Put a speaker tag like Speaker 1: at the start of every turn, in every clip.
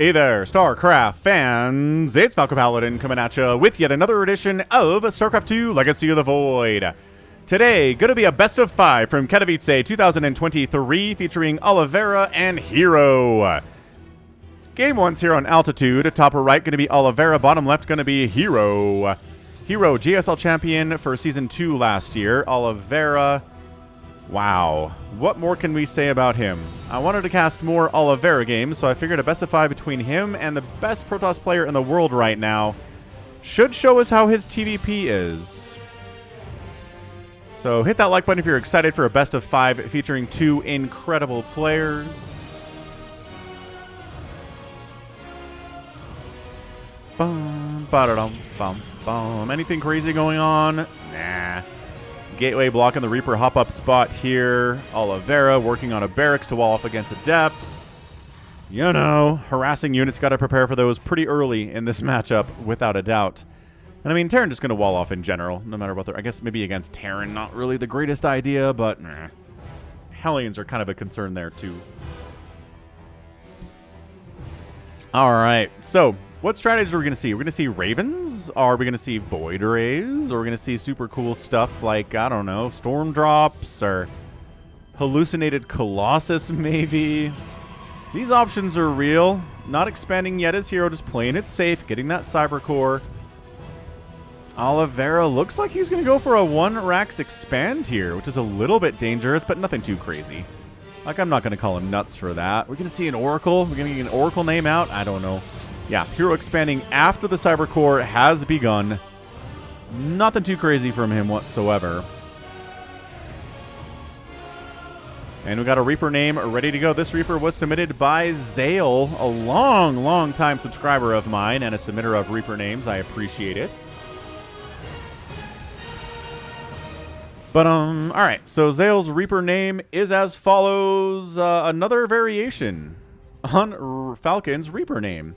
Speaker 1: Hey there, StarCraft fans! It's Falcon Paladin coming at you with yet another edition of StarCraft 2 Legacy of the Void. Today, gonna be a best of 5 from Katowice 2023 featuring Oliveira and herO. Game 1's here on altitude. Top right gonna be Oliveira, bottom left gonna be herO. herO, GSL champion for Season 2 last year. Oliveira, wow. What more can we say about him? I wanted to cast more Oliveira games, so I figured a best of 5 between him and the best Protoss player in the world right now should show us how his TVP is. So hit that like button if you're excited for a best of 5 featuring 2 incredible players. Bum, ba-da-dum, bum, bum. Anything crazy going on? Nah. Gateway blocking the Reaper hop-up spot here. Oliveira working on a barracks to wall off against Adepts. You know, harassing units, got to prepare for those pretty early in this matchup, without a doubt. And I mean, Terran just going to wall off in general, no matter what they're... I guess maybe against Terran, not really the greatest idea, but Hellions are kind of a concern there, too. All right, so... what strategies are we going to see? We're going to see Ravens? Are we going to see Void Rays? Or are we going to see super cool stuff like, I don't know, Storm Drops or Hallucinated Colossus, maybe? These options are real. Not expanding yet as herO, just playing it safe, getting that Cyber Core. Oliveira looks like he's going to go for a 1-Rax expand here, which is a little bit dangerous, but nothing too crazy. Like, I'm not going to call him nuts for that. We're going to see an Oracle. We're going to get an Oracle name out. I don't know. Yeah, herO expanding after the Cyber Core has begun. Nothing too crazy from him whatsoever. And we got a Reaper name ready to go. This Reaper was submitted by Zale, a long time subscriber of mine and a submitter of Reaper names. I appreciate it. But, all right. So Zale's Reaper name is as follows. Another variation on Falcon's Reaper name.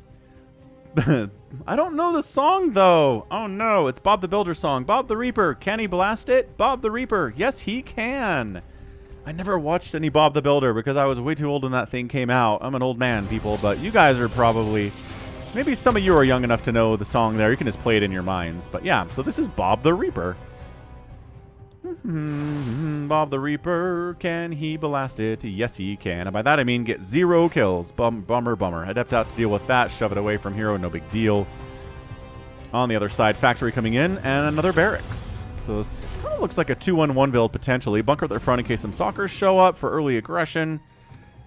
Speaker 1: I don't know the song, though. Oh, no. It's Bob the Builder song. Bob the Reaper. Can he blast it? Bob the Reaper. Yes, he can. I never watched any Bob the Builder because I was way too old when that thing came out. I'm an old man, people, but you guys are probably... maybe some of you are young enough to know the song there. You can just play it in your minds. But, yeah, so this is Bob the Reaper. Bob the Reaper, can he blast it? Yes, he can. And by that, I mean get 0 kills. Bummer. Adept out to deal with that. Shove it away from herO. No big deal. On the other side, Factory coming in. And another Barracks. So this kind of looks like a 2-1-1 build, potentially. Bunker at their front in case some Stalkers show up for early aggression.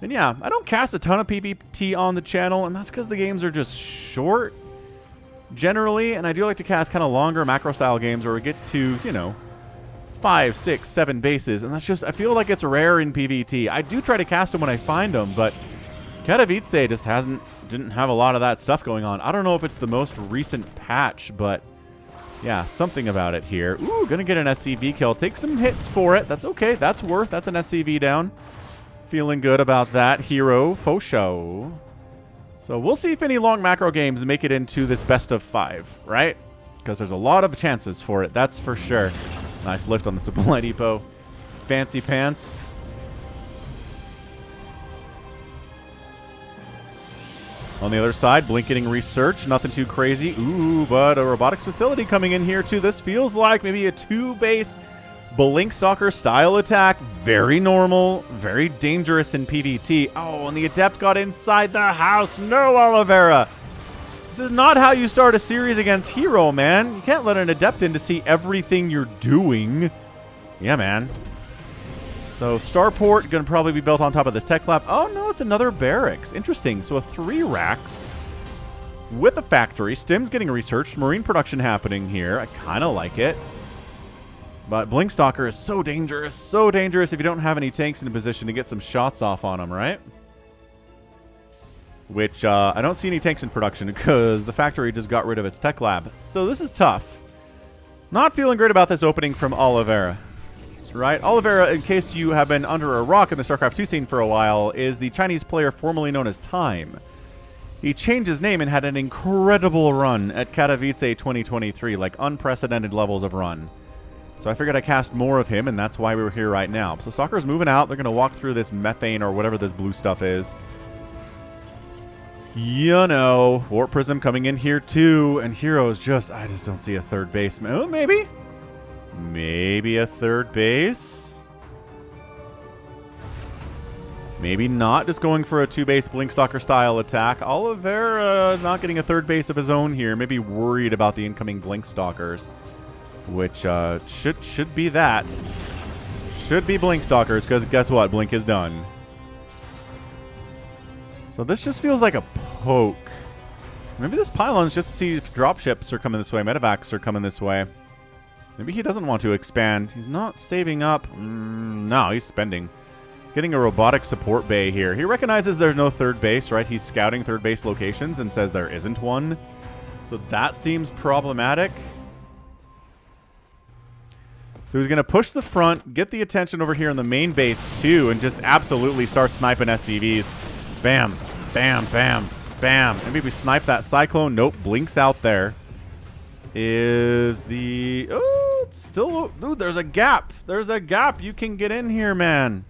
Speaker 1: And yeah, I don't cast a ton of PvT on the channel. And that's because the games are just short, generally. And I do like to cast kind of longer macro-style games where we get to, you know, 5, 6, 7 bases, and that's just, I feel like it's rare in PvT. I do try to cast them when I find them, but Katowice just didn't have a lot of that stuff going on. I don't know if it's the most recent patch, but yeah, something about it here. Ooh, gonna get an SCV kill. Take some hits for it. That's okay. That's an SCV down. Feeling good about that. herO, faux show. So we'll see if any long macro games make it into this best of 5, right? Because there's a lot of chances for it, that's for sure. Nice lift on the supply depot. Fancy pants. On the other side, blinking research. Nothing too crazy. Ooh, but a robotics facility coming in here too. This feels like maybe a 2-base Blink Stalker style attack. Very normal. Very dangerous in PvT. Oh, and the Adept got inside the house. No, Oliveira. This is not how you start a series against herO, man. You can't let an Adept in to see everything you're doing. Yeah, man. So Starport going to probably be built on top of this tech lab. Oh, no, it's another Barracks. Interesting. So a 3-Rax with a factory. Stim's getting researched. Marine production happening here. I kind of like it. But Blink Stalker is so dangerous. So dangerous if you don't have any tanks in a position to get some shots off on him, right? Which, I don't see any tanks in production because the factory just got rid of its tech lab. So this is tough. Not feeling great about this opening from Oliveira. Right? Oliveira, in case you have been under a rock in the StarCraft 2 scene for a while, is the Chinese player formerly known as Time. He changed his name and had an incredible run at Katowice 2023, like unprecedented levels of run. So I figured I'd cast more of him, and that's why we were here right now. So Stalker's moving out. They're going to walk through this methane or whatever this blue stuff is. You know, Warp Prism coming in here too, and herO's just, I just don't see a third base. Oh, maybe? Maybe a third base? Maybe not, just going for a 2-base Blinkstalker style attack. Oliveira not getting a third base of his own here, maybe worried about the incoming Blinkstalkers, which should be that. Should be Blinkstalkers, because guess what? Blink is done. So this just feels like a poke. Maybe this pylon's just to see if dropships are coming this way, medevacs are coming this way. Maybe he doesn't want to expand. He's not saving up. No, he's spending. He's getting a robotic support bay here. He recognizes there's no third base, right? He's scouting third base locations and says there isn't one. So that seems problematic. So he's going to push the front, get the attention over here in the main base too, and just absolutely start sniping SCVs. Bam, bam, bam, bam. Maybe we snipe that Cyclone. Nope, Blinks out there. Is the... Oh, it's still... Dude, there's a gap. There's a gap. You can get in here, man.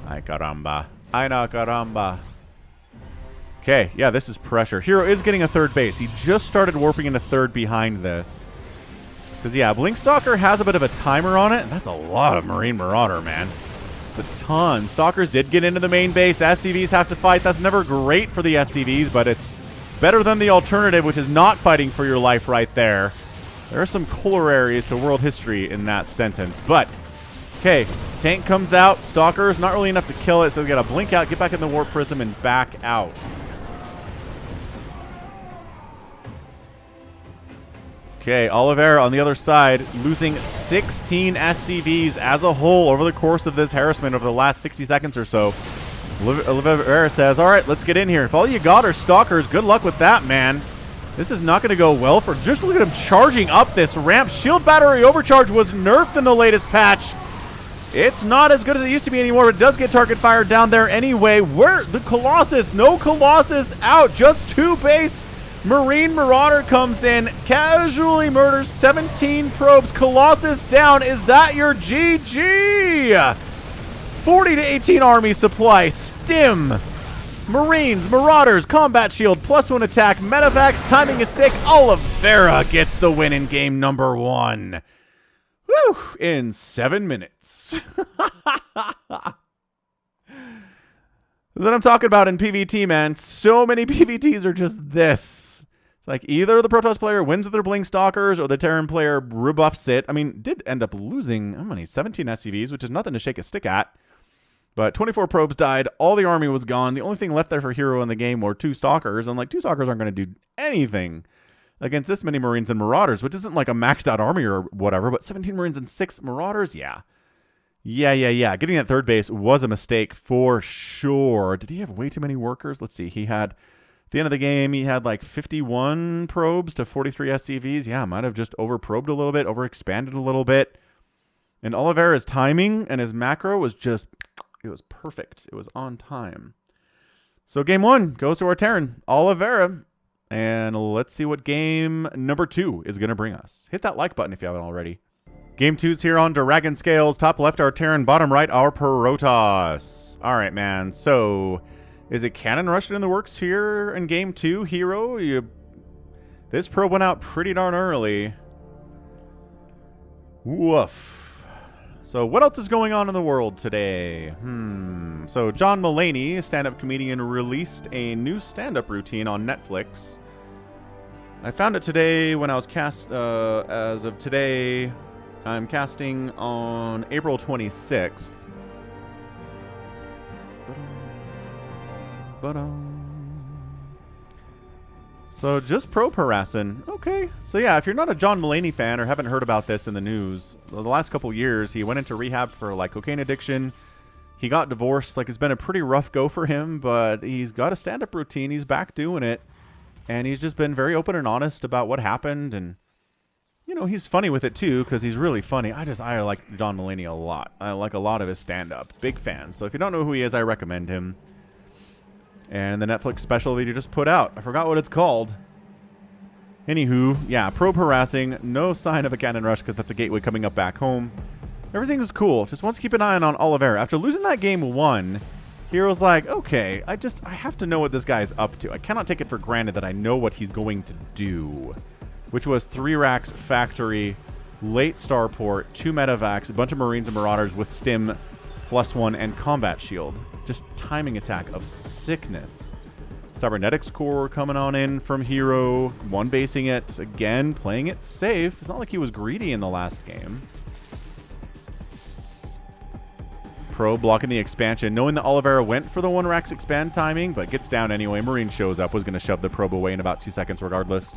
Speaker 1: Ay caramba. Ay na caramba. Okay, yeah, this is pressure. herO is getting a third base. He just started warping into third behind this. Because, yeah, Blinkstalker has a bit of a timer on it, and that's a lot of Marine Marauder, man. It's a ton. Stalkers did get into the main base. SCVs have to fight. That's never great for the SCVs, but it's better than the alternative, which is not fighting for your life right there. There are some corollaries to world history in that sentence. But, okay, tank comes out. Stalkers, not really enough to kill it, so we got to blink out, get back in the Warp Prism, and back out. Okay, Oliveira on the other side, losing 16 SCVs as a whole over the course of this harassment over the last 60 seconds or so. Oliveira says, all right, let's get in here. If all you got are Stalkers, good luck with that, man. This is not going to go well for... Just look at him charging up this ramp. Shield battery overcharge was nerfed in the latest patch. It's not as good as it used to be anymore, but it does get target fire down there anyway. Where the Colossus? No Colossus out. Just 2 base. Marine Marauder comes in, casually murders 17 probes. Colossus down. Is that your GG? 40 to 18 army supply. Stim. Marines, Marauders, combat shield, +1 attack, medevacs, timing is sick. Oliveira gets the win in game number 1. Woo! In 7 minutes. This is what I'm talking about in PvT, man. So many PvTs are just this. It's like either the Protoss player wins with their Blinkstalkers or the Terran player rebuffs it. I mean, did end up losing, how many? 17 SCVs, which is nothing to shake a stick at. But 24 probes died. All the army was gone. The only thing left there for herO in the game were 2 Stalkers. And like 2 Stalkers aren't going to do anything against this many Marines and Marauders, which isn't like a maxed out army or whatever, but 17 Marines and 6 Marauders? Yeah. Yeah. Getting that third base was a mistake for sure. Did he have way too many workers? Let's see. He had, at the end of the game, he had like 51 probes to 43 SCVs. Yeah, might have just overprobed a little bit, overexpanded a little bit. And Oliveira's timing and his macro was just, it was perfect. It was on time. So game 1 goes to our Terran, Oliveira. And let's see what game number 2 is going to bring us. Hit that like button if you haven't already. Game 2's here on Dragon Scales. Top left, our Terran. Bottom right, our Protoss. All right, man. So, is it Cannon Rush in the works here in Game 2? herO? This probe went out pretty darn early. Woof. So, what else is going on in the world today? So, John Mulaney, stand-up comedian, released a new stand-up routine on Netflix. I found it today when I was cast, as of today... I'm casting on April 26th. So just probe harassing. Okay. So yeah, if you're not a John Mulaney fan or haven't heard about this in the news, the last couple years he went into rehab for like cocaine addiction. He got divorced. Like it's been a pretty rough go for him, but he's got a stand-up routine. He's back doing it. And he's just been very open and honest about what happened, and you know, he's funny with it too, because he's really funny. I like John Mulaney a lot. I like a lot of his stand-up. Big fan. So if you don't know who he is, I recommend him. And the Netflix special that he just put out. I forgot what it's called. Anywho, yeah, probe harassing. No sign of a cannon rush, because that's a gateway coming up back home. Everything is cool. Just wants to keep an eye on Oliveira. After losing that game 1, hero's like, okay, I have to know what this guy's up to. I cannot take it for granted that I know what he's going to do. Which was 3 racks, factory, late starport, 2 medevacs, a bunch of marines and marauders with stim +1 and combat shield. Just timing attack of sickness. Cybernetics core coming on in from herO. One basing it. Again, playing it safe. It's not like he was greedy in the last game. Pro blocking the expansion, knowing that Oliveira went for the 1 racks expand timing, but gets down anyway. Marine shows up, was going to shove the probe away in about 2 seconds regardless.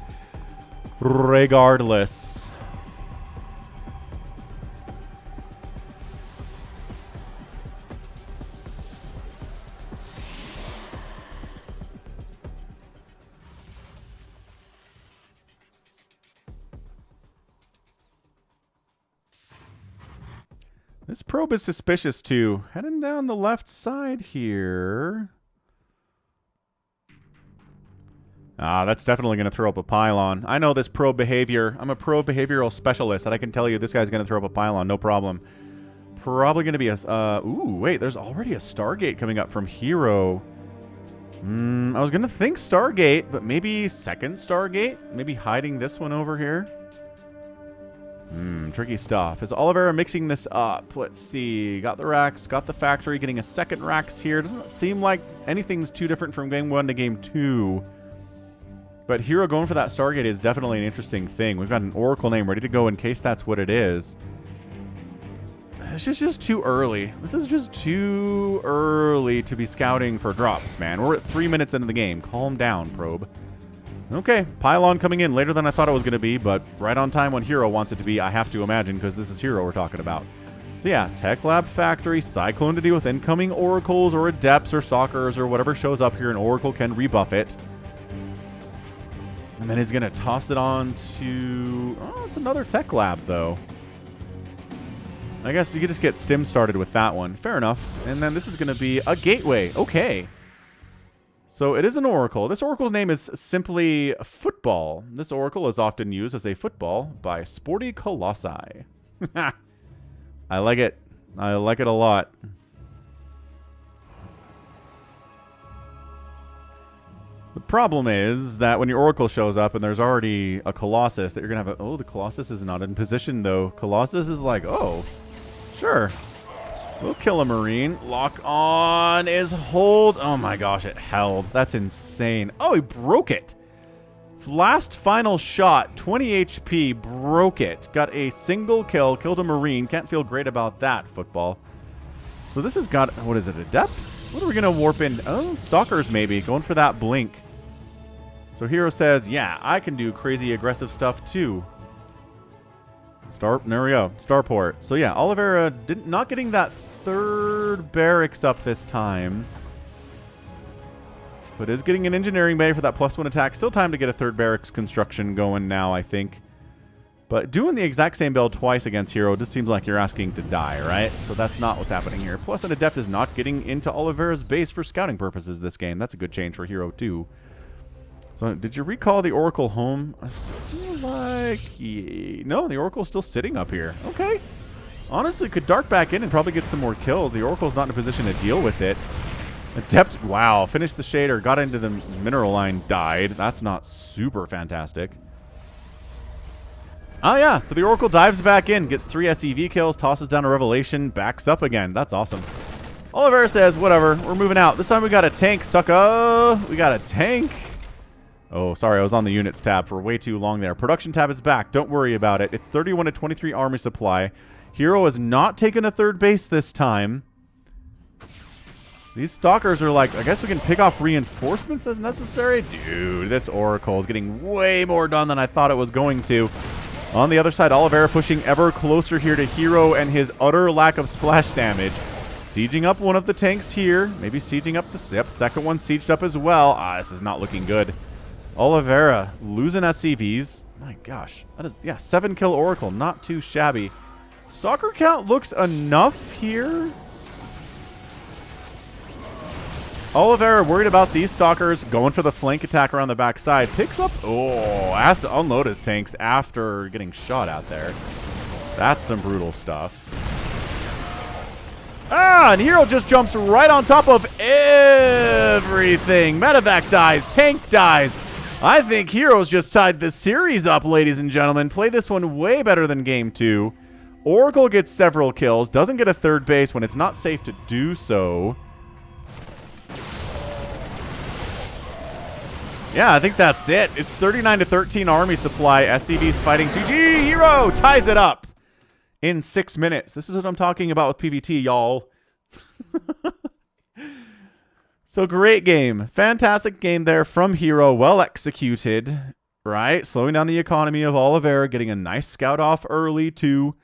Speaker 1: This probe is suspicious too. Heading down the left side here. Ah, that's definitely going to throw up a pylon. I know this probe behavior. I'm a probe behavioral specialist, and I can tell you this guy's going to throw up a pylon, no problem. Probably going to be a... ooh, wait, there's already a Stargate coming up from herO. I was going to think Stargate, but maybe second Stargate? Maybe hiding this one over here? Tricky stuff. Is Oliveira mixing this up? Let's see. Got the racks, got the factory, getting a second racks here. Doesn't seem like anything's too different from game 1 to game 2. But herO going for that Stargate is definitely an interesting thing. We've got an Oracle name ready to go in case that's what it is. It's just too early. This is just too early to be scouting for drops, man. We're at 3 minutes into the game. Calm down, probe. Okay, pylon coming in later than I thought it was going to be, but right on time when herO wants it to be, I have to imagine, because this is herO we're talking about. So yeah, Tech Lab Factory, Cyclone to deal with incoming Oracles or Adepts or Stalkers or whatever shows up here, and Oracle can rebuff it. And then he's going to toss it on to... oh, it's another Tech Lab, though. I guess you could just get Stim started with that one. Fair enough. And then this is going to be a Gateway. Okay. So it is an Oracle. This Oracle's name is simply Football. This Oracle is often used as a football by Sporty Colossi. I like it. I like it a lot. The problem is that when your Oracle shows up and there's already a Colossus, that you're going to have a... oh, the Colossus is not in position, though. Colossus is like, oh, sure. We'll kill a Marine. Lock on is hold. Oh my gosh, it held. That's insane. Oh, he broke it. Last final shot, 20 HP, broke it. Got a single kill, killed a Marine. Can't feel great about that, Football. So this has got, what is it, Adepts? What are we going to warp in? Oh, Stalkers maybe, going for that blink. So herO says, yeah, I can do crazy aggressive stuff too. There we go, Starport. So yeah, Oliveira not getting that third barracks up this time. But is getting an engineering bay for that +1 attack. Still time to get a third barracks construction going now, I think. But doing the exact same build twice against herO just seems like you're asking to die, right? So that's not what's happening here. Plus an Adept is not getting into Oliveira's base for scouting purposes this game. That's a good change for herO too. So did you recall the Oracle home? I feel like... no, the Oracle's still sitting up here. Okay. Honestly, could dart back in and probably get some more kills. The Oracle's not in a position to deal with it. Adept, wow, finished the shader, got into the mineral line, died. That's not super fantastic. Oh yeah, so the Oracle dives back in, gets 3 SEV kills, tosses down a Revelation, backs up again. That's awesome. Oliveira says, whatever, we're moving out. This time we got a tank, sucker. We got a tank. Oh, sorry, I was on the units tab for way too long there. Production tab is back. Don't worry about it. It's 31 to 23 army supply. herO has not taken a third base this time. These Stalkers are like, I guess we can pick off reinforcements as necessary. Dude, this Oracle is getting way more done than I thought it was going to. On the other side, Oliveira pushing ever closer here to herO and his utter lack of splash damage. Sieging up one of the tanks here. Maybe sieging up the second one sieged up as well. Ah, this is not looking good. Oliveira losing SCVs. My gosh. That is, yeah, 7 kill Oracle. Not too shabby. Stalker count looks enough here. Oliveira worried about these Stalkers going for the flank attack around the backside. Picks up... oh, has to unload his tanks after getting shot out there. That's some brutal stuff. Ah! Yeah, and herO just jumps right on top of everything. Medevac dies. Tank dies. I think herO's just tied this series up, ladies and gentlemen. Play this one way better than game 2. Oracle gets several kills. Doesn't get a third base when it's not safe to do so. Yeah, I think that's it. It's 39-13 army supply. SCV's fighting. GG, herO ties it up in 6 minutes. This is what I'm talking about with PvT, y'all. So great game. Fantastic game there from herO. Well executed, right? Slowing down the economy of Oliveira, getting a nice scout off early too.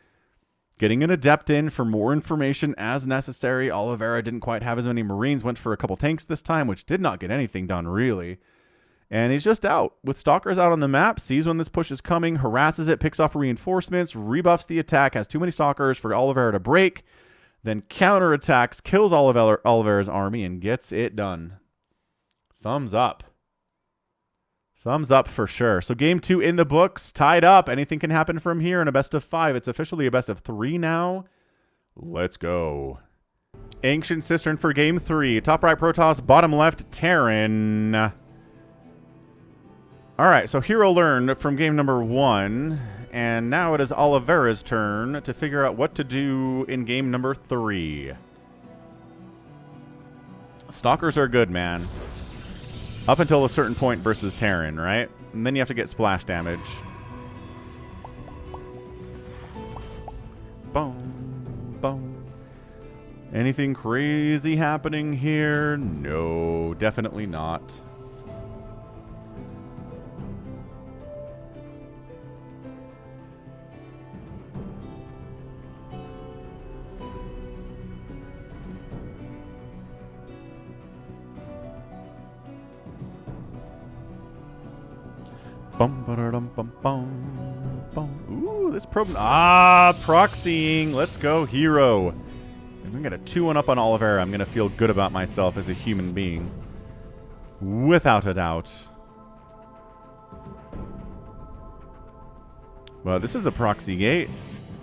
Speaker 1: Getting an adept in for more information as necessary. Oliveira didn't quite have as many Marines. Went for a couple tanks this time, which did not get anything done really. And he's just out. With Stalkers out on the map, sees when this push is coming, harasses it, picks off reinforcements, rebuffs the attack, has too many Stalkers for Oliveira to break, then counterattacks, kills Oliveira's army, and gets it done. Thumbs up. Thumbs up for sure. So game 2 in the books, tied up. Anything can happen from here in a best of 5. It's officially a best of 3 now. Let's go. Ancient Cistern for game 3. Top right Protoss, bottom left Terran. All right, so herO learned from game number 1, and now it is Oliveira's turn to figure out what to do in game number 3. Stalkers are good, man. Up until a certain point versus Terran, right? And then you have to get splash damage. Boom, boom. Anything crazy happening here? No, definitely not. Bum, ba-da-dum, bum, bum, bum. Ooh, this probe. Proxying. Let's go, herO. I'm going to get a 2-1 up on Oliveira. I'm going to feel good about myself as a human being. Without a doubt. Well, this is a proxy gate.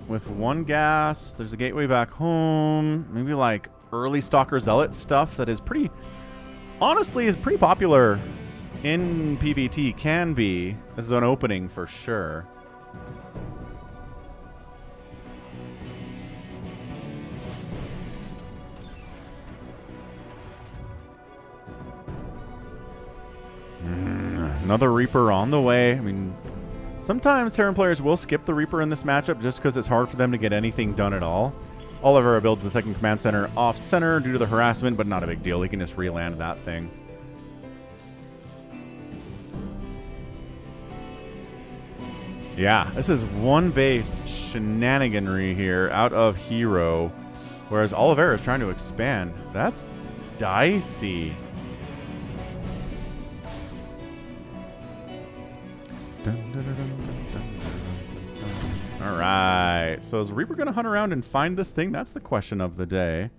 Speaker 1: With 1 gas. There's a gateway back home. Maybe like early Stalker Zealot stuff that is pretty... honestly, is pretty popular in PvT. Can be. This is an opening for sure. Another Reaper on the way. I mean, sometimes Terran players will skip the Reaper in this matchup just because it's hard for them to get anything done at all. Oliveira builds the second command center off center due to the harassment, but not a big deal. He can just re-land that thing. Yeah, this is one base shenaniganry here out of herO, whereas Oliveira is trying to expand. That's dicey. All right, so is Reaper going to hunt around and find this thing? That's the question of the day.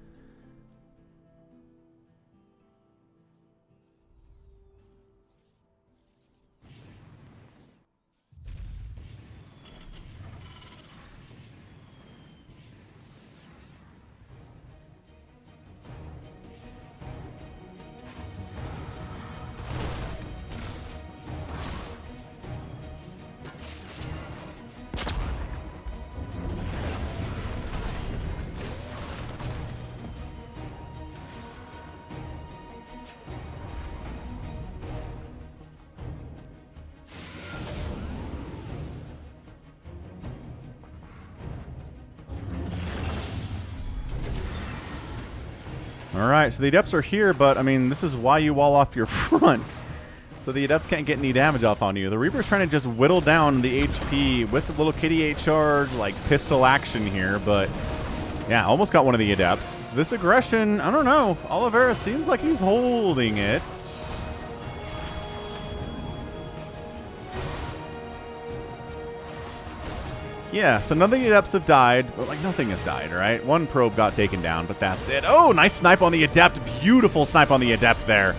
Speaker 1: Alright, so the Adepts are here, but, I mean, this is why you wall off your front. So the Adepts can't get any damage off on you. The Reaper's trying to just whittle down the HP with a little kitty 8 charge, like, pistol action here, but, yeah, almost got one of the Adepts. So this aggression, I don't know. Oliveira seems like he's holding it. Yeah, so none of the Adepts have died, but like nothing has died, right? One probe got taken down, but that's it. Oh, nice snipe on the Adept. Beautiful snipe on the Adept there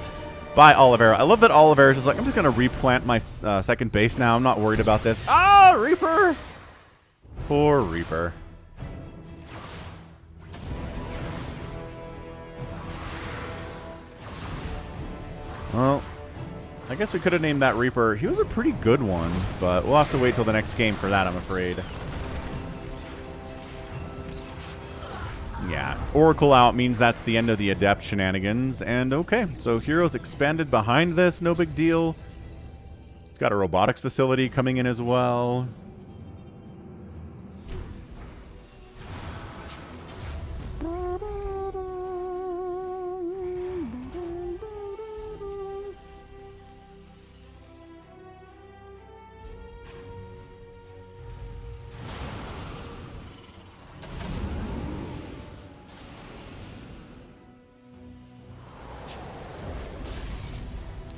Speaker 1: by Oliveira. I love that Oliveira's just like, I'm just going to replant my second base now. I'm not worried about this. Ah, Reaper. Poor Reaper. Well, I guess we could have named that Reaper. He was a pretty good one, but we'll have to wait till the next game for that, I'm afraid. Yeah, Oracle out means that's the end of the Adept shenanigans. And okay, so hero's expanded behind this, no big deal. It's got a robotics facility coming in as well.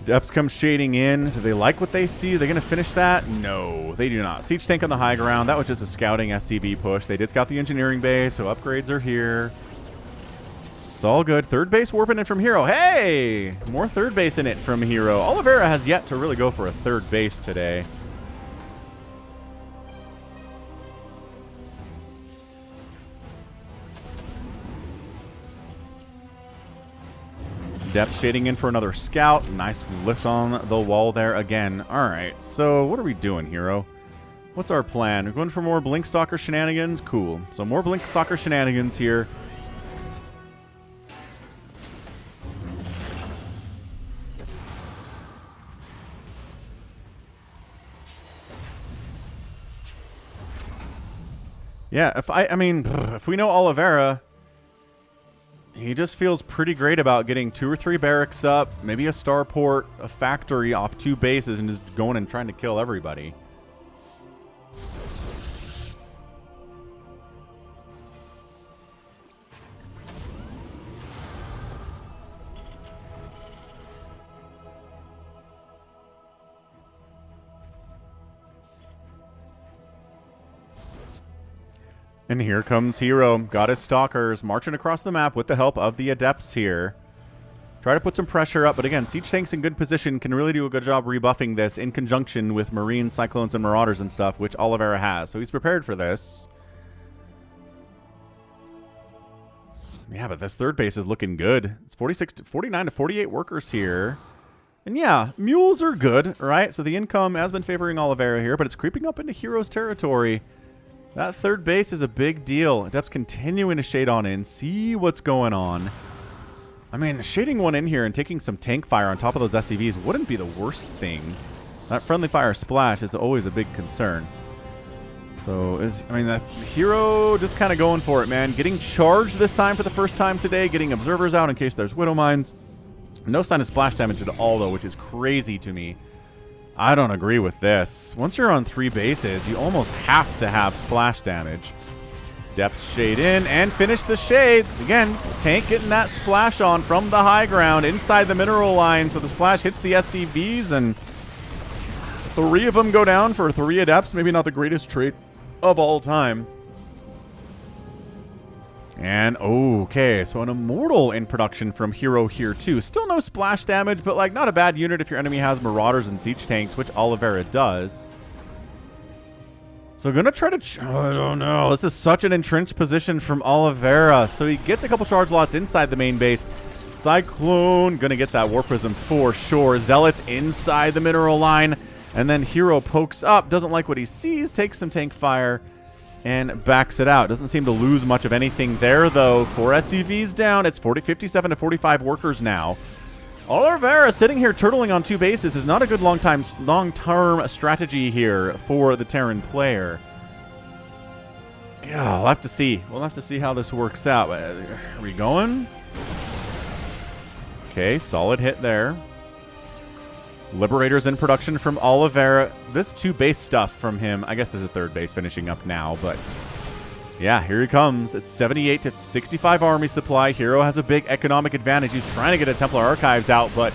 Speaker 1: Depths come shading in. Do they like what they see? Are they going to finish that? No, they do not. Siege tank on the high ground. That was just a scouting SCV push. They did scout the engineering base, so upgrades are here. It's all good. Third base warping in from herO. Hey! More third base in it from herO. Oliveira has yet to really go for a third base today. Depth shading in for another scout. Nice lift on the wall there again. All right, so what are we doing, herO? What's our plan? We're going for more Blinkstalker shenanigans? Cool. So more Blinkstalker shenanigans here. Yeah, if we know Oliveira, he just feels pretty great about getting 2 or 3 barracks up, maybe a starport, a factory off 2 bases, and just going and trying to kill everybody. And here comes herO. Got his stalkers marching across the map with the help of the Adepts here. Try to put some pressure up, but again, siege tanks in good position can really do a good job rebuffing this in conjunction with Marines, Cyclones, and Marauders and stuff, which Oliveira has. So he's prepared for this. Yeah, but this third base is looking good. It's 49 to 48 workers here. And yeah, mules are good, right? So the income has been favoring Oliveira here, but it's creeping up into herO's territory. That third base is a big deal. Adepts continuing to shade on in, see what's going on. I mean, shading one in here and taking some tank fire on top of those SCVs wouldn't be the worst thing. That friendly fire splash is always a big concern. So, that herO just kind of going for it, man. Getting charged this time for the first time today, getting observers out in case there's Widow Mines. No sign of splash damage at all, though, which is crazy to me. I don't agree with this. Once you're on 3 bases, you almost have to have splash damage. Depths shade in and finish the shade. Again, tank getting that splash on from the high ground inside the mineral line. So the splash hits the SCVs and 3 of them go down for 3 Adepts. Maybe not the greatest trait of all time. And, okay, so an Immortal in production from herO here, too. Still no splash damage, but, like, not a bad unit if your enemy has Marauders and Siege Tanks, which Oliveira does. So gonna try to... I don't know. This is such an entrenched position from Oliveira. So he gets a couple charge lots inside the main base. Cyclone gonna get that War Prism for sure. Zealots inside the mineral line. And then herO pokes up, doesn't like what he sees, takes some tank fire, and backs it out. Doesn't seem to lose much of anything there, though. 4 SCVs down. It's 57 to 45 workers now. Oliveira sitting here turtling on 2 bases is not a good long-term strategy here for the Terran player. Yeah, we'll have to see. We'll have to see how this works out. Are we going? Okay, solid hit there. Liberators in production from Oliveira. This 2 base stuff from him. I guess there's a 3rd base finishing up now, but yeah, here he comes. It's 78 to 65 army supply. herO has a big economic advantage. He's trying to get a Templar Archives out, but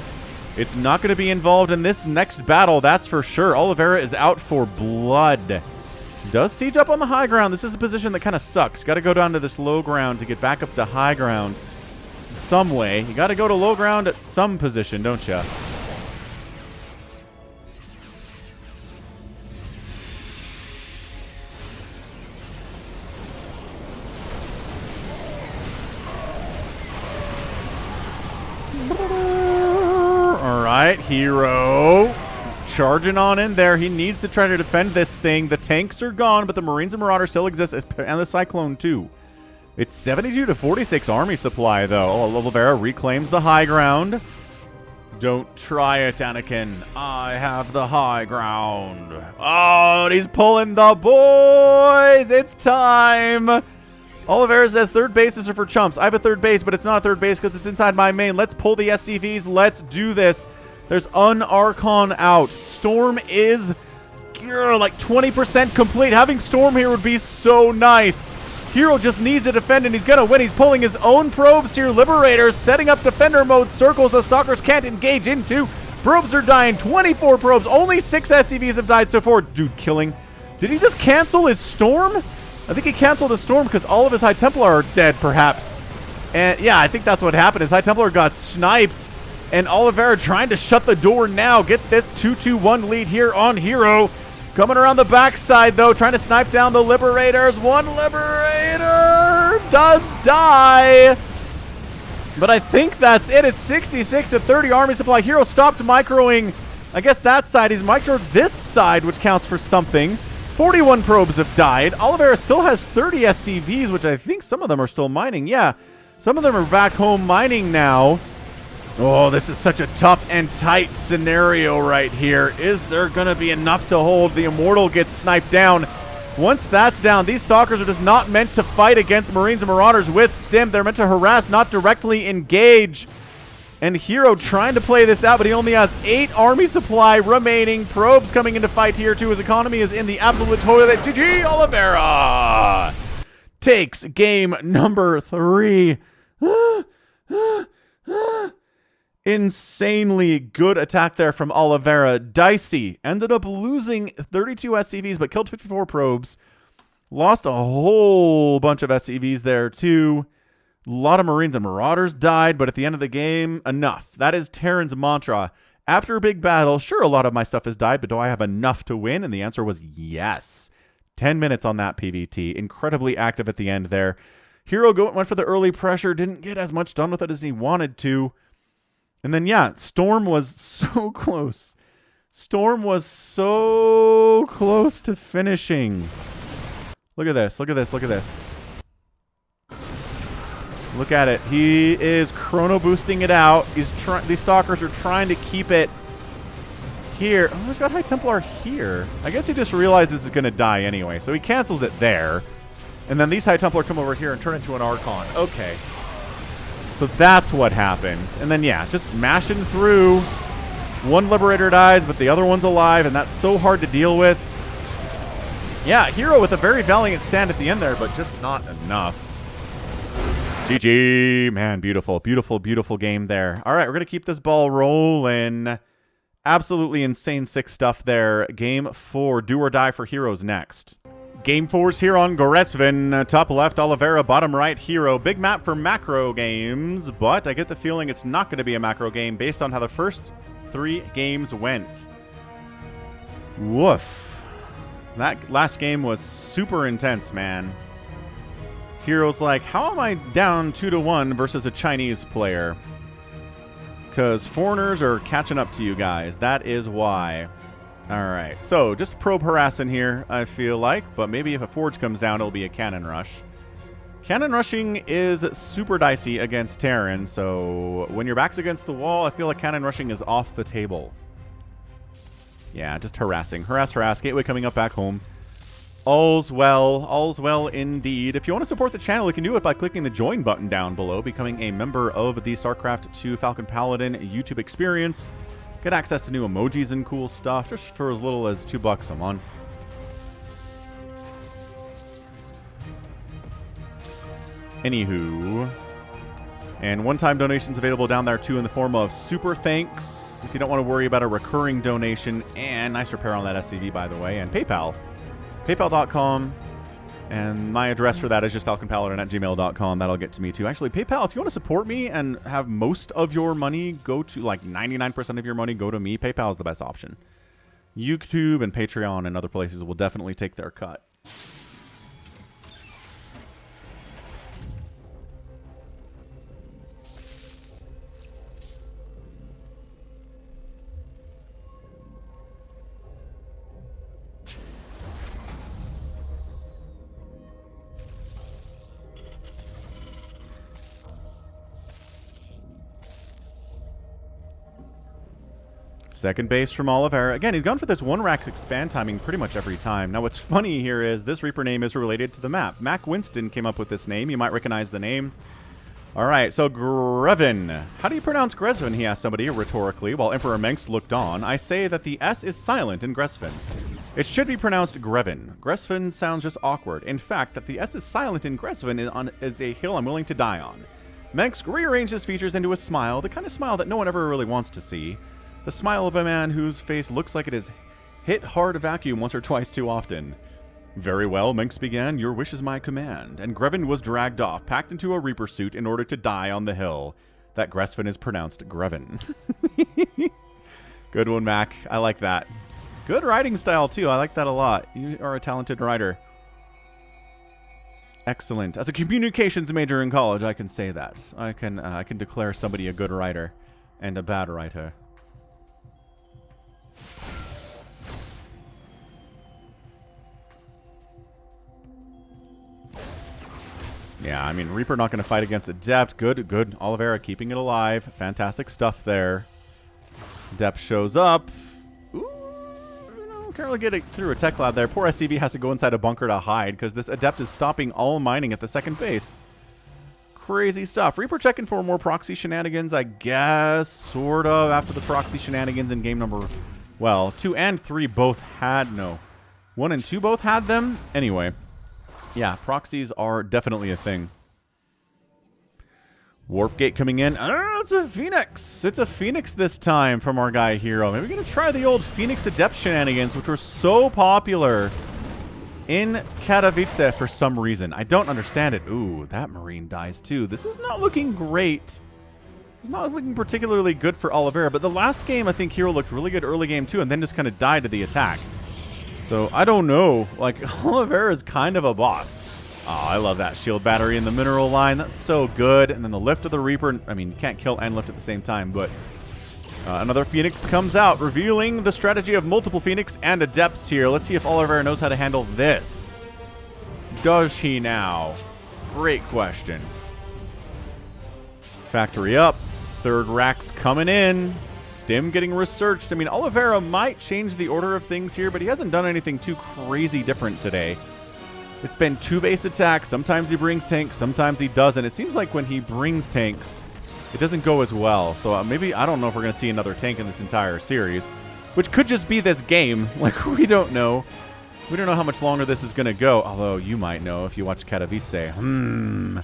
Speaker 1: it's not going to be involved in this next battle, that's for sure. Oliveira is out for blood. Does siege up on the high ground. This is a position that kind of sucks. Got to go down to this low ground to get back up to high ground some way. You got to go to low ground at some position, don't you? right, herO charging on in there. He needs to try to defend this thing. The tanks are gone, but the Marines and Marauders still exist, and the Cyclone too. It's 72 to 46 army supply, though. Oliveira reclaims the high ground. Don't try it, Anakin. I have the high ground. Oh, and he's pulling the boys. It's time. Oliveira says third bases are for chumps. I have a third base, but it's not a third base because it's inside my main. Let's pull the SCVs. Let's do this. There's an Archon out. Storm is like 20% complete. Having Storm here would be so nice. herO just needs to defend, and he's going to win. He's pulling his own probes here. Liberators setting up defender mode. Circles the Stalkers can't engage into. Probes are dying. 24 probes. Only 6 SCVs have died so far. Dude, killing. Did he just cancel his Storm? I think he canceled his Storm because all of his High Templar are dead, perhaps. And yeah, I think that's what happened. His High Templar got sniped. And Oliveira trying to shut the door now. Get this 2-2-1 lead here on herO. Coming around the backside, though, trying to snipe down the Liberators. One Liberator does die. But I think that's it. It's 66 to 30 army supply. herO stopped microing, I guess, that side. He's microed this side, which counts for something. 41 probes have died. Oliveira still has 30 SCVs, which I think some of them are still mining. Yeah, some of them are back home mining now. Oh, this is such a tough and tight scenario right here. Is there going to be enough to hold? The Immortal gets sniped down. Once that's down, these Stalkers are just not meant to fight against Marines and Marauders with stim. They're meant to harass, not directly engage. And herO trying to play this out, but he only has 8 army supply remaining. Probes coming into fight here, too. His economy is in the absolute toilet. GG, Oliveira takes game number 3. Insanely good attack there from Oliveira. Dicey ended up losing 32 SCVs, but killed 54 probes. Lost a whole bunch of SCVs there, too. A lot of Marines and Marauders died, but at the end of the game, enough. That is Terran's mantra. After a big battle, sure, a lot of my stuff has died, but do I have enough to win? And the answer was yes. 10 minutes on that PVT. Incredibly active at the end there. herO went for the early pressure, didn't get as much done with it as he wanted to. And then, yeah, Storm was so close. Storm was so close to finishing. Look at this. Look at this. Look at this. Look at it. He is chrono boosting it out. These Stalkers are trying to keep it here. Oh, he's got High Templar here. I guess he just realizes it's going to die anyway. So he cancels it there. And then these High Templar come over here and turn into an Archon. Okay. So that's what happened. And then, yeah, just mashing through. One Liberator dies, but the other one's alive, and that's so hard to deal with. Yeah, herO with a very valiant stand at the end there, but just not enough. GG. Man, beautiful, beautiful, beautiful game there. All right, we're going to keep this ball rolling. Absolutely insane sick stuff there. Game 4, do or die for heroes next. Game 4's here on Goresvin. Top left, Oliveira. Bottom right, herO. Big map for macro games, but I get the feeling it's not going to be a macro game based on how the first 3 games went. Woof. That last game was super intense, man. herO's like, how am I down 2-1 versus a Chinese player? Because foreigners are catching up to you guys. That is why. Alright, so just probe harassing here, I feel like. But maybe if a forge comes down, it'll be a cannon rush. Cannon rushing is super dicey against Terran, so when your back's against the wall, I feel like cannon rushing is off the table. Yeah, just harassing. Harass, harass. Gateway coming up back home. All's well indeed. If you want to support the channel, you can do it by clicking the join button down below, becoming a member of the StarCraft 2 Falcon Paladin YouTube experience. Get access to new emojis and cool stuff, just for as little as $2 a month. Anywho. And one-time donations available down there, too, in the form of super thanks, if you don't want to worry about a recurring donation. And nice repair on that SCV, by the way. And PayPal. PayPal.com. And my address for that is just falconpaladin@gmail.com. That'll get to me, too. Actually, PayPal, if you want to support me and have most of your money go to, like 99% of your money go to me, PayPal is the best option. YouTube and Patreon and other places will definitely take their cut. Second base from Oliveira. Again, he's gone for this 1 Rax expand timing pretty much every time. Now, what's funny here is this Reaper name is related to the map. Mac Winston came up with this name. You might recognize the name. All right, so Grevin. How do you pronounce Grevin, he asked somebody rhetorically while Emperor Mengs looked on. I say that the S is silent in Grevin. It should be pronounced Grevin. Grevin sounds just awkward. In fact, that the S is silent in Grevin is a hill I'm willing to die on. Mengs rearranged his features into a smile, the kind of smile that no one ever really wants to see. The smile of a man whose face looks like it has hit hard vacuum once or twice too often. Very well, Mengs began. Your wish is my command. And Grevin was dragged off, packed into a Reaper suit in order to die on the hill. That Grevin is pronounced Grevin. Good one, Mac. I like that. Good writing style, too. I like that a lot. You are a talented writer. Excellent. As a communications major in college, I can say that. I can declare somebody a good writer and a bad writer. Yeah, I mean, Reaper not going to fight against Adept. Good. Oliveira keeping it alive. Fantastic stuff there. Adept shows up. Ooh, can't really get it through a tech lab there. Poor SCV has to go inside a bunker to hide because this Adept is stopping all mining at the second base. Crazy stuff. Reaper checking for more proxy shenanigans, I guess. Sort of. After the proxy shenanigans in game number... Well, 2 and 3 both had... No. 1 and 2 both had them. Anyway... Yeah, proxies are definitely a thing. Warp Gate coming in. It's a Phoenix. It's a Phoenix this time from our guy herO. Maybe we're going to try the old Phoenix Adept shenanigans, which were so popular in Katowice for some reason. I don't understand it. Ooh, that Marine dies too. This is not looking great. It's not looking particularly good for Oliveira, but the last game, I think herO looked really good early game too, and then just kind of died to the attack. So, I don't know. Like, Oliveira is kind of a boss. Oh, I love that shield battery in the mineral line. That's so good. And then the lift of the Reaper. I mean, you can't kill and lift at the same time, but another Phoenix comes out, revealing the strategy of multiple Phoenix and Adepts here. Let's see if Oliveira knows how to handle this. Does he now? Great question. Factory up. Third Rax coming in. Stim getting researched. I mean, Oliveira might change the order of things here, but he hasn't done anything too crazy different today. It's been 2 base attacks. Sometimes he brings tanks, sometimes he doesn't. It seems like when he brings tanks, it doesn't go as well. So maybe, I don't know if we're going to see another tank in this entire series, which could just be this game. Like, we don't know. We don't know how much longer this is going to go, although you might know if you watch Katowice. Hum.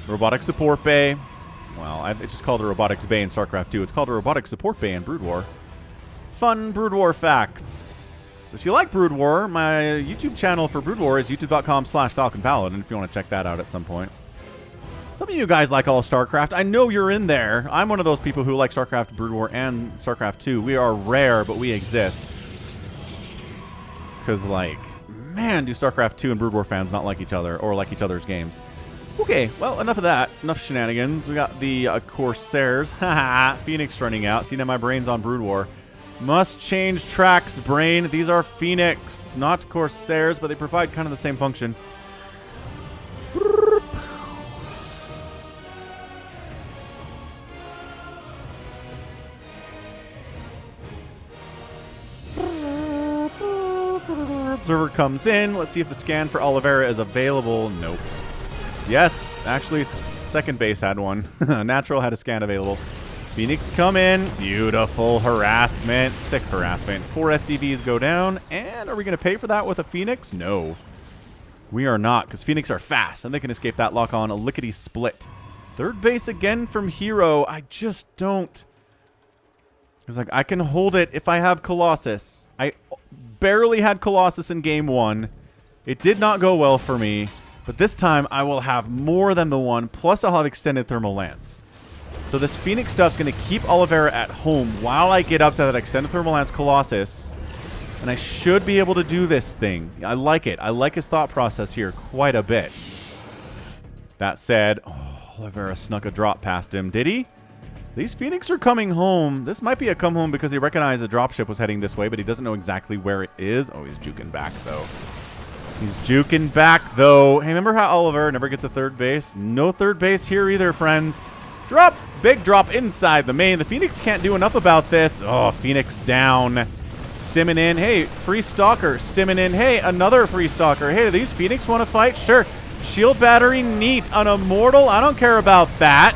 Speaker 1: Robotic Support Bay. Well, it's just called a Robotics Bay in StarCraft 2. It's called a Robotic Support Bay in Brood War. Fun Brood War facts. If you like Brood War, my YouTube channel for Brood War is youtube.com/Falcon Paladin if you want to check that out at some point. Some of you guys like all StarCraft. I know you're in there. I'm one of those people who like StarCraft, Brood War, and StarCraft 2. We are rare, but we exist. Because, like, man, do StarCraft 2 and Brood War fans not like each other or like each other's games. Okay, well, enough of that. Enough shenanigans. We got the Corsairs. Haha, Phoenix running out. See, now my brain's on Brood War. Must change tracks, brain. These are Phoenix, not Corsairs, but they provide kind of the same function. Observer comes in. Let's see if the scan for Oliveira is available. Nope. Yes, actually, second base had one. Natural had a scan available. Phoenix come in. Beautiful harassment. Sick harassment. 4 SCVs go down. And are we going to pay for that with a Phoenix? No. We are not, because Phoenix are fast, and they can escape that lock on a lickety-split. Third base again from herO. I just don't. It's like, I can hold it if I have Colossus. I barely had Colossus in game 1. It did not go well for me. But this time, I will have more than the 1, plus I'll have extended thermal lance. So this Phoenix stuff's going to keep Oliveira at home while I get up to that extended thermal lance Colossus. And I should be able to do this thing. I like it. I like his thought process here quite a bit. That said, Oliveira snuck a drop past him. Did he? These Phoenix are coming home. This might be a come home because he recognized the dropship was heading this way, but he doesn't know exactly where it is. Oh, he's juking back, though. He's juking back, though. Hey, remember how Oliveira never gets a third base? No third base here either, friends. Drop. Big drop inside the main. The Phoenix can't do enough about this. Oh, Phoenix down. Stimming in. Hey, free stalker. Stimming in. Hey, another free stalker. Hey, do these Phoenix want to fight? Sure. Shield battery, neat. An immortal, I don't care about that.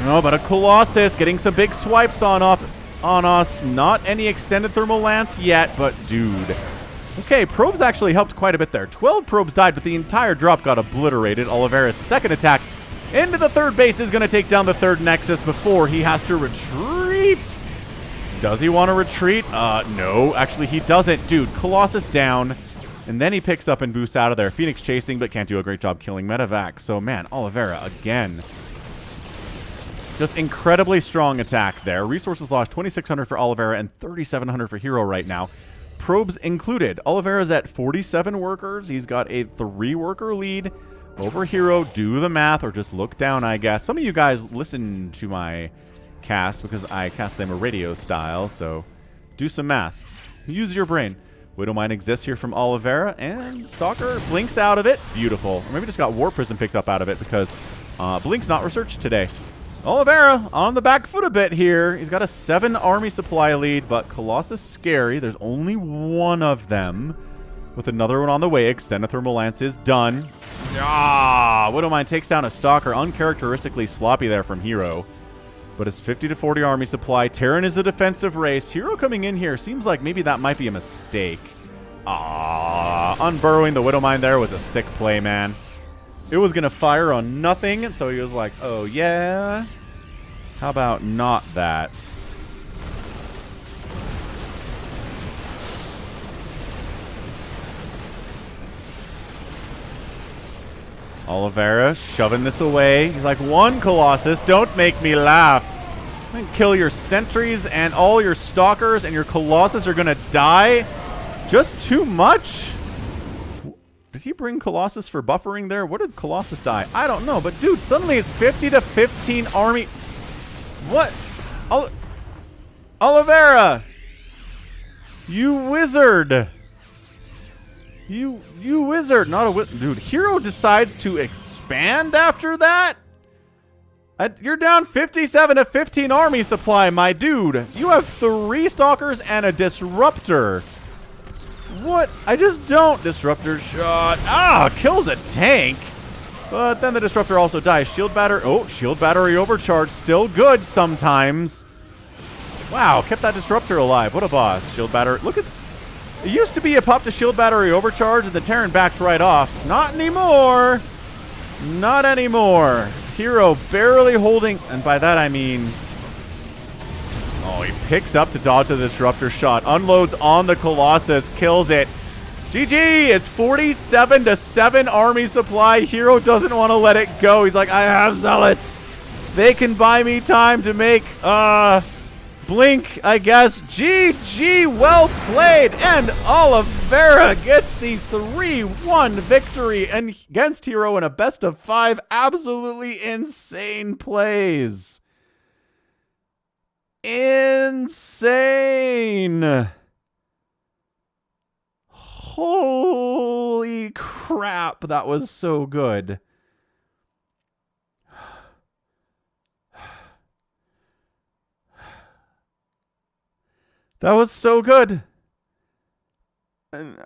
Speaker 1: No, but a Colossus getting some big swipes on us. Not any extended thermal lance yet, but dude. Okay, probes actually helped quite a bit there. 12 probes died, but the entire drop got obliterated. Oliveira's second attack into the third base is going to take down the third Nexus before he has to retreat. Does he want to retreat? No, actually he doesn't. Dude, Colossus down. And then he picks up and boosts out of there. Phoenix chasing, but can't do a great job killing Medevac. So, man, Oliveira again. Just incredibly strong attack there. Resources lost 2,600 for Oliveira and 3,700 for herO right now. Probes included. Oliveira's at 47 workers. He's got a 3-worker lead over herO. Do the math or just look down, I guess. Some of you guys listen to my cast because I cast them a radio style. So, do some math. Use your brain. Widowmine exists here from Oliveira, and Stalker blinks out of it. Beautiful. Or maybe just got War Prison picked up out of it because Blink's not researched today. Oliveira on the back foot a bit here. He's got a 7 army supply lead, but Colossus scary. There's only one of them. With another one on the way, Extended Thermal Lance is done. Ah, Widowmine takes down a Stalker. Uncharacteristically sloppy there from herO. But it's 50 to 40 army supply. Terran is the defensive race. herO coming in here. Seems like maybe that might be a mistake. Ah, unburrowing the Widowmine there was a sick play, man. It was going to fire on nothing, so he was like, oh, yeah. How about not that? Oliveira shoving this away. He's like, one Colossus, don't make me laugh. Then kill your sentries and all your stalkers, and your Colossus are gonna die. Just too much. Did he bring Colossus for buffering there? What did Colossus die? I don't know, but dude, suddenly it's 50 to 15 army. What? Oliveira! You wizard! You wizard, not a wizard. Dude, herO decides to expand after that? You're down 57 to 15 army supply, my dude. You have 3 stalkers and a disruptor. What? I just don't. Disruptor shot. Ah, kills a tank. But then the disruptor also dies. Shield battery. Oh, shield battery overcharge. Still good sometimes. Wow, kept that disruptor alive. What a boss. Shield battery. Look at... It used to be a pop to shield battery overcharge, and the Terran backed right off. Not anymore. Not anymore. herO barely holding, and by that I mean... Oh, he picks up to dodge the disruptor shot. Unloads on the Colossus. Kills it. GG! It's 47 to 7 army supply. herO doesn't want to let it go. He's like, I have zealots. They can buy me time to make, Blink, I guess. GG, well played. And Oliveira gets the 3-1 victory against herO in a best of 5. Absolutely insane plays. Insane. Holy crap, that was so good. That was so good. And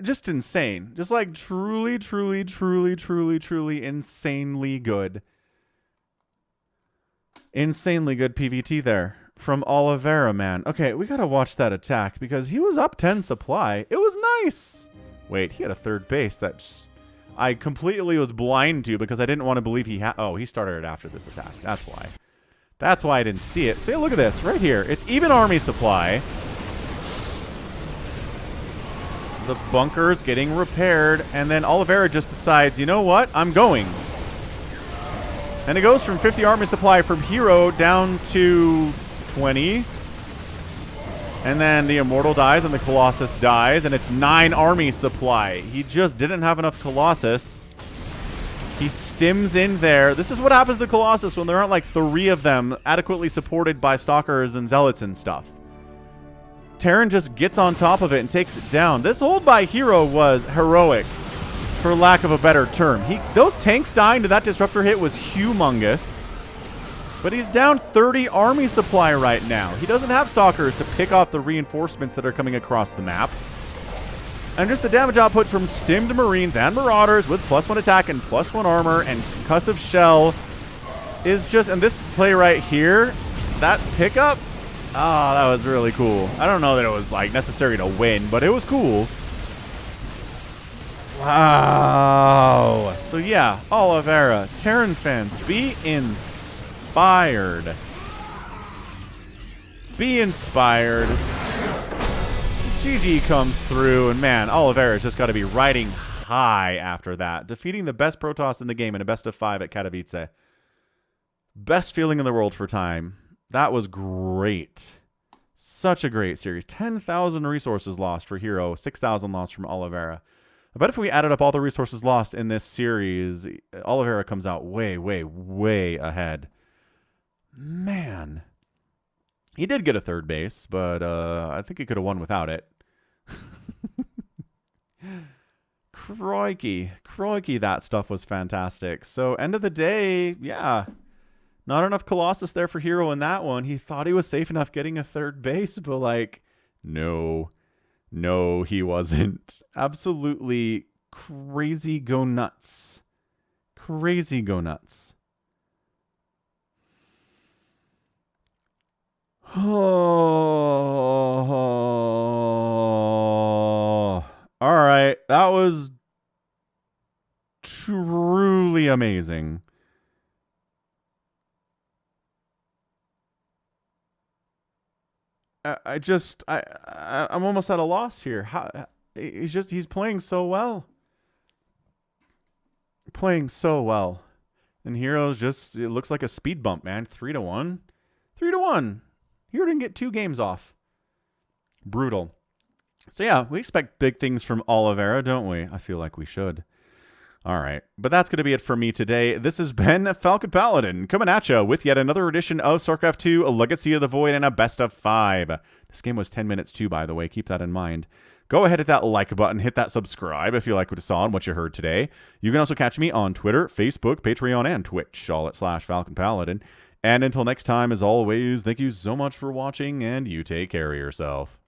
Speaker 1: just insane. Just like truly, truly, truly, truly, truly insanely good. Insanely good PvT there from Oliveira, man. Okay, we gotta watch that attack because he was up 10 supply. It was nice. Wait, he had a third base that I completely was blind to because I didn't want to believe he had... Oh, he started it after this attack. That's why. That's why I didn't see it. So look at this right here. It's even army supply. The bunker's getting repaired, and then Oliveira just decides, you know what? I'm going. And it goes from 50 army supply from herO down to 20. And then the Immortal dies and the Colossus dies, and it's 9 army supply. He just didn't have enough Colossus. He stims in there. This is what happens to Colossus when there aren't like 3 of them adequately supported by Stalkers and Zealots and stuff. Terran just gets on top of it and takes it down. This hold by herO was heroic, for lack of a better term. Those tanks dying to that Disruptor hit was humongous. But he's down 30 army supply right now. He doesn't have Stalkers to pick off the reinforcements that are coming across the map. And just the damage output from stimmed Marines and Marauders with +1 attack and +1 armor and concussive shell is just... And this play right here, that pickup, oh, that was really cool. I don't know that it was like necessary to win, but it was cool. Wow. So yeah, Oliveira, Terran fans, be inspired. Be inspired. GG comes through, and man, Oliveira's just got to be riding high after that. Defeating the best Protoss in the game in a best of 5 at Katowice. Best feeling in the world for time. That was great. Such a great series. 10,000 resources lost for herO, 6,000 lost from Oliveira. I bet if we added up all the resources lost in this series, Oliveira comes out way, way, way ahead. Man. He did get a 3rd base, but I think he could have won without it. Crikey. Crikey, that stuff was fantastic. So, end of the day, yeah. Not enough Colossus there for herO in that one. He thought he was safe enough getting a 3rd base, but like, no. No, he wasn't. Absolutely crazy go nuts. Crazy go nuts. Oh, all right. That was truly amazing. I'm almost at a loss here. He's playing so well. Playing so well. And herO's just, it looks like a speed bump, man. 3-1. 3-1. herO didn't get 2 games off. Brutal. So yeah, we expect big things from Oliveira, don't we? I feel like we should. All right. But that's going to be it for me today. This has been Falcon Paladin coming at you with yet another edition of StarCraft 2, a Legacy of the Void, and a best of 5. This game was 10 minutes too, by the way. Keep that in mind. Go ahead, hit that like button, hit that subscribe if you like what you saw and what you heard today. You can also catch me on Twitter, Facebook, Patreon, and Twitch, all at /Falcon Paladin. And until next time, as always, thank you so much for watching, and you take care of yourself.